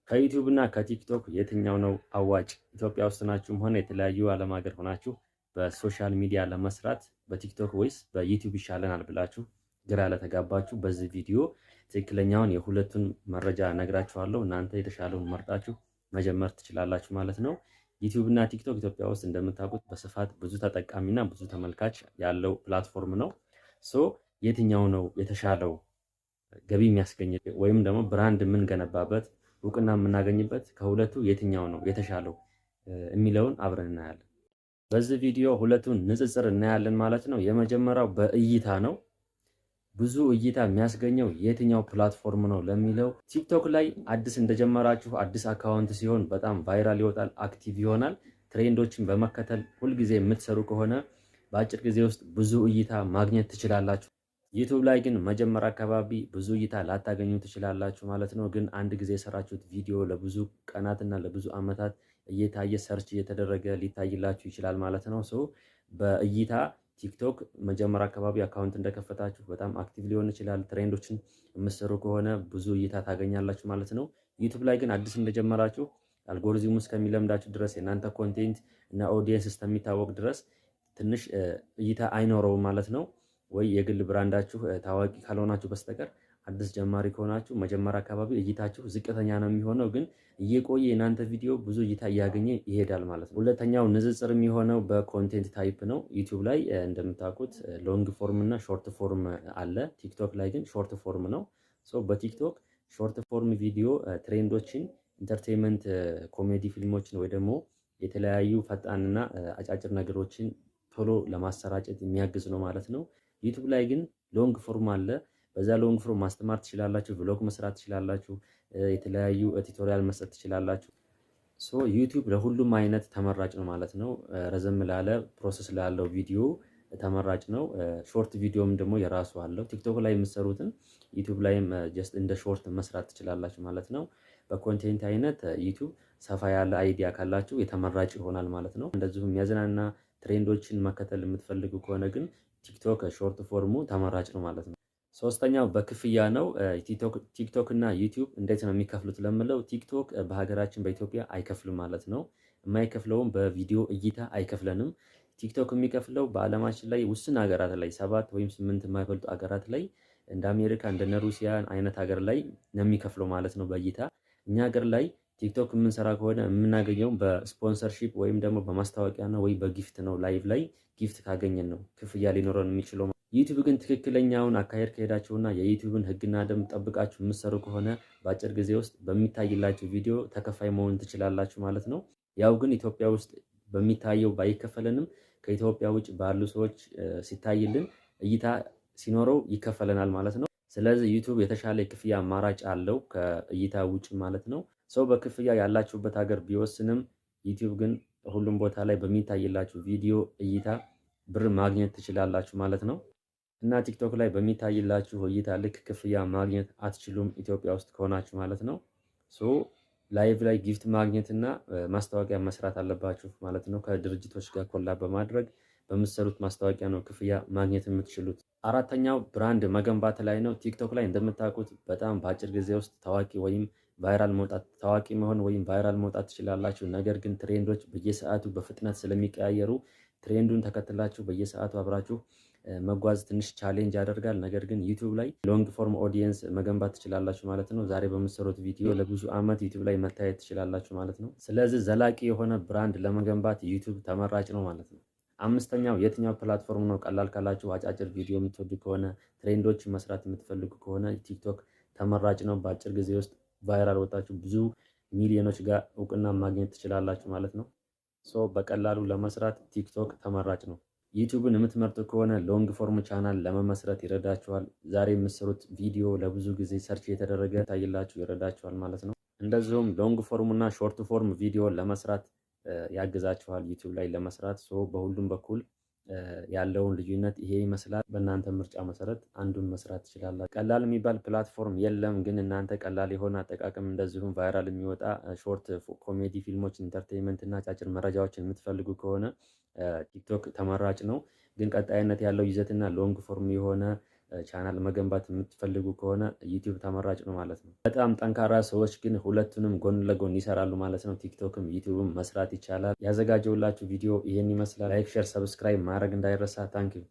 ከዩቲዩብ እና ከቲክቶክ የትኛው ነው አዋጭ? ኢትዮጵያ ውስጥ ናችሁም ሆነ የተለያዩ ዓለም ሀገር ሆናችሁ በሶሻል ሚዲያ ለመስራት በቲክቶክ ወይስ በዩቲዩብ ይሻለናል ብላችሁ ግራ ለተጋባችሁ በዚህ ቪዲዮ ትክክለኛውን የሁለቱን መረጃ ነግራችኋለሁ። እናንተ የተሻለውን መርጣችሁ መጀመር ትችላላችሁ ማለት ነው። ዩቲዩብ እና ቲክቶክ ኢትዮጵያ ውስጥ እንደምታውቁት በስፋት ብዙ ተጠቃሚና ብዙ ተመልካች ያለው ፕላትፎርም ነው። የትኛው ነው የተሻለው ገቢ የሚያስገኝ ወይም ደግሞ ብራንድ የምንገነባበት እውቅና የምናገኝበት ከሁለቱ የትኛው ነው የተሻለው የሚለውን አብረን እናያለን። በዚህ ቪዲዮ ሁለቱን ንጽጽር እናያለን ማለት ነው። የመጀመሪያው በእይታ ነው። ብዙ እይታ የሚያስገኘው የትኛው ፕላትፎርም ነው ለሚለው ቲክቶክ ላይ አዲስ እንደጀመራችሁ አዲስ አካውንት ሲሆን በጣም ቫይራል ይወጣል፣ አክቲቭ ይሆናል። ትሬንዶችን በመከተል ሁልጊዜ የምትሰሩ ከሆነ በአጭር ጊዜ ውስጥ ብዙ እይታ ማግኘት ትችላላችሁ። ዩቲዩብ ላይ ግን መጀመሪያ አካባቢ ብዙ እይታ ላታገኙ ትችላላችሁ ማለት ነው። ግን አንድ ጊዜ የሰራችሁት ቪዲዮ ለብዙ ቀናትና ለብዙ ዓመታት እየታየ ሰርች እየተደረገ ሊታይላችሁ ይችላል ማለት ነው። በእይታ ቲክቶክ መጀመሪያ አካባቢ አካውንት እንደከፈታችሁ በጣም አክቲቭ ሊሆን ይችላል። ትሬንዶችን የምትሰሩ ከሆነ ብዙ እይታ ታገኛላችሁ ማለት ነው። ዩቲዩብ ላይ ግን አዲስ እንደጀመራችሁ አልጎሪዝሙ እስከሚለምዳችሁ ድረስ የእናንተ ኮንቴንት እና ኦዲየንስ እስከሚታወቅ ድረስ ትንሽ እይታ አይኖረውም ማለት ነው። ወይ የግል ብራንዳችሁ ታዋቂ ካልሆናችሁ በስተቀር አዲስ ጀማሪ ከሆናችሁ መጀመሪያ አካባቢ እይታችሁ ዝቅተኛ ነው የሚሆነው። ግን እየቆየ የናንተ ቪዲዮ ብዙ እይታ እያገኘ ይሄዳል ማለት ነው። ሁለተኛው ንጽጽር የሚሆነው በኮንቴንት ታይፕ ነው። ዩቲዩብ ላይ እንደምታውቁት ሎንግ ፎርም እና ሾርት ፎርም አለ። ቲክቶክ ላይ ግን ሾርት ፎርም ነው። በቲክቶክ ሾርት ፎርም ቪዲዮ ትሬንዶችን፣ ኢንተርቴንመንት፣ ኮሜዲ ፊልሞችን ወይ ደግሞ የተለያዩ ፈጣንና አጫጭር ነገሮችን ቶሎ ለማሰራጨት የሚያግዝ ነው ማለት ነው። ዩቲዩብ ላይ ግን ሎንግ ፎርም አለ። በዛ ሎንግ ፎርም ማስተማር ትችላላችሁ፣ ብሎግ መስራት ትችላላችሁ፣ የተለያዩ ቱቶሪያል መስጠት ትችላላችሁ። ዩቲዩብ ለሁሉም አይነት ተመራጭ ነው ማለት ነው። ረዘም ላለ ፕሮሰስ ላለው ቪዲዮ ተመራጭ ነው። ሾርት ቪዲዮም ደግሞ የራሱ አለው። ቲክቶክ ላይ የምትሰሩትን ዩቲዩብ ላይም ጀስት እንደ ሾርት መስራት ትችላላችሁ ማለት ነው። በኮንቴንት አይነት ዩቲዩብ ሰፋ ያለ አይዲያ ካላችሁ የተመራጭ ይሆናል ማለት ነው። እንደዚሁም የሚያዝናና ትሬንዶችን መከተል የምትፈልጉ ከሆነ ግን ቲክቶክ ሾርት ፎርሙ ተመራጭ ነው ማለት ነው። ሶስተኛው በክፍያ ነው። ቲክቶክ እና ዩቲዩብ እንዴት ነው የሚከፍሉት ለምለው ቲክቶክ በሀገራችን በኢትዮጵያ አይከፍልም ማለት ነው። የማይከፍለውም በቪዲዮ እይታ አይከፍለንም። ቲክቶክ የሚከፍለው በዓለማችን ላይ ውስን ሀገራት ላይ 7 ወይም 8 የማይበልጡ ሀገራት ላይ እንደ አሜሪካ እንደነ ሩሲያ አይነት ሀገር ላይ ነው የሚከፍለው ማለት ነው በእይታ። እኛ ሀገር ላይ ቲክቶክ የምንሰራ ከሆነ የምናገኘው በስፖንሰርሺፕ ወይም ደግሞ በማስታወቂያ ነው ወይ በጊፍት ነው። ላይቭ ላይ ጊፍት ካገኘን ነው ክፍያ ሊኖረን የሚችለው። ዩቲዩብ ግን ትክክለኛውን አካሄድ ከሄዳችሁና የዩቲዩብን ሕግና ደንብ ጠብቃችሁ የምትሰሩ ከሆነ በአጭር ጊዜ ውስጥ በሚታይላችሁ ቪዲዮ ተከፋይ መሆን ትችላላችሁ ማለት ነው። ያው ግን ኢትዮጵያ ውስጥ በሚታየው ባይከፈለንም ከኢትዮጵያ ውጭ ባሉ ሰዎች ሲታይልን እይታ ሲኖረው ይከፈለናል ማለት ነው። ስለዚህ ዩቲዩብ የተሻለ የክፍያ አማራጭ አለው ከእይታ ውጭ ማለት ነው። ሰው በክፍያ ያላችሁበት ሀገር ቢወስንም ዩቲዩብ ግን ሁሉም ቦታ ላይ በሚታይላችሁ ቪዲዮ እይታ ብር ማግኘት ትችላላችሁ ማለት ነው። እና ቲክቶክ ላይ በሚታይላችሁ እይታ ልክ ክፍያ ማግኘት አትችሉም ኢትዮጵያ ውስጥ ከሆናችሁ ማለት ነው። ላይቭ ላይ ጊፍት ማግኘት እና ማስታወቂያ መስራት አለባችሁ ማለት ነው። ከድርጅቶች ጋር ኮላብ በማድረግ በምትሰሩት ማስታወቂያ ነው ክፍያ ማግኘት የምትችሉት። አራተኛው ብራንድ መገንባት ላይ ነው። ቲክቶክ ላይ እንደምታውቁት በጣም በአጭር ጊዜ ውስጥ ታዋቂ ወይም ቫይራል መውጣት ታዋቂ መሆን ወይም ቫይራል መውጣት ትችላላችሁ። ነገር ግን ትሬንዶች በየሰዓቱ በፍጥነት ስለሚቀያየሩ ትሬንዱን ተከትላችሁ በየሰዓቱ አብራችሁ መጓዝ ትንሽ ቻሌንጅ ያደርጋል። ነገር ግን ዩቲዩብ ላይ ሎንግ ፎርም ኦዲየንስ መገንባት ትችላላችሁ ማለት ነው። ዛሬ በምትሰሩት ቪዲዮ ለብዙ ዓመት ዩቲዩብ ላይ መታየት ትችላላችሁ ማለት ነው። ስለዚህ ዘላቂ የሆነ ብራንድ ለመገንባት ዩቲዩብ ተመራጭ ነው ማለት ነው። አምስተኛው የትኛው ፕላትፎርም ነው ቀላል ካላችሁ አጫጭር ቪዲዮ የምትወዱ ከሆነ ትሬንዶች መስራት የምትፈልጉ ከሆነ ቲክቶክ ተመራጭ ነው። በአጭር ጊዜ ውስጥ ቫይራል ወጣችሁ ብዙ ሚሊዮኖች ጋር እውቅና ማግኘት ትችላላችሁ ማለት ነው። በቀላሉ ለመስራት ቲክቶክ ተመራጭ ነው። ዩቲዩብን የምትመርጡ ከሆነ ሎንግ ፎርም ቻናል ለመመስረት ይረዳችኋል። ዛሬ የምትሰሩት ቪዲዮ ለብዙ ጊዜ ሰርች የተደረገ ታይላችሁ ይረዳችኋል ማለት ነው። እንደዚሁም ሎንግ ፎርም እና ሾርት ፎርም ቪዲዮ ለመስራት ያግዛችኋል ዩቲዩብ ላይ ለመስራት። በሁሉም በኩል ያለውን ልዩነት ይሄ ይመስላል። በእናንተ ምርጫ መሰረት አንዱን መስራት ትችላላችሁ። ቀላል የሚባል ፕላትፎርም የለም፣ ግን እናንተ ቀላል የሆነ አጠቃቀም እንደዚሁም ቫይራል የሚወጣ ሾርት ኮሜዲ ፊልሞች፣ ኢንተርቴንመንት እና አጫጭር መረጃዎችን የምትፈልጉ ከሆነ ቲክቶክ ተመራጭ ነው። ግን ቀጣይነት ያለው ይዘትና ሎንግ ፎርም የሆነ ቻናል መገንባት የምትፈልጉ ከሆነ ዩቲዩብ ተመራጭ ነው ማለት ነው። በጣም ጠንካራ ሰዎች ግን ሁለቱንም ጎን ለጎን ይሰራሉ ማለት ነው። ቲክቶክም ዩቲዩብም መስራት ይቻላል። ያዘጋጀውላችሁ ቪዲዮ ይሄን ይመስላል። ላይክ፣ ሼር፣ ሰብስክራይብ ማድረግ እንዳይረሳ። ታንኪዩ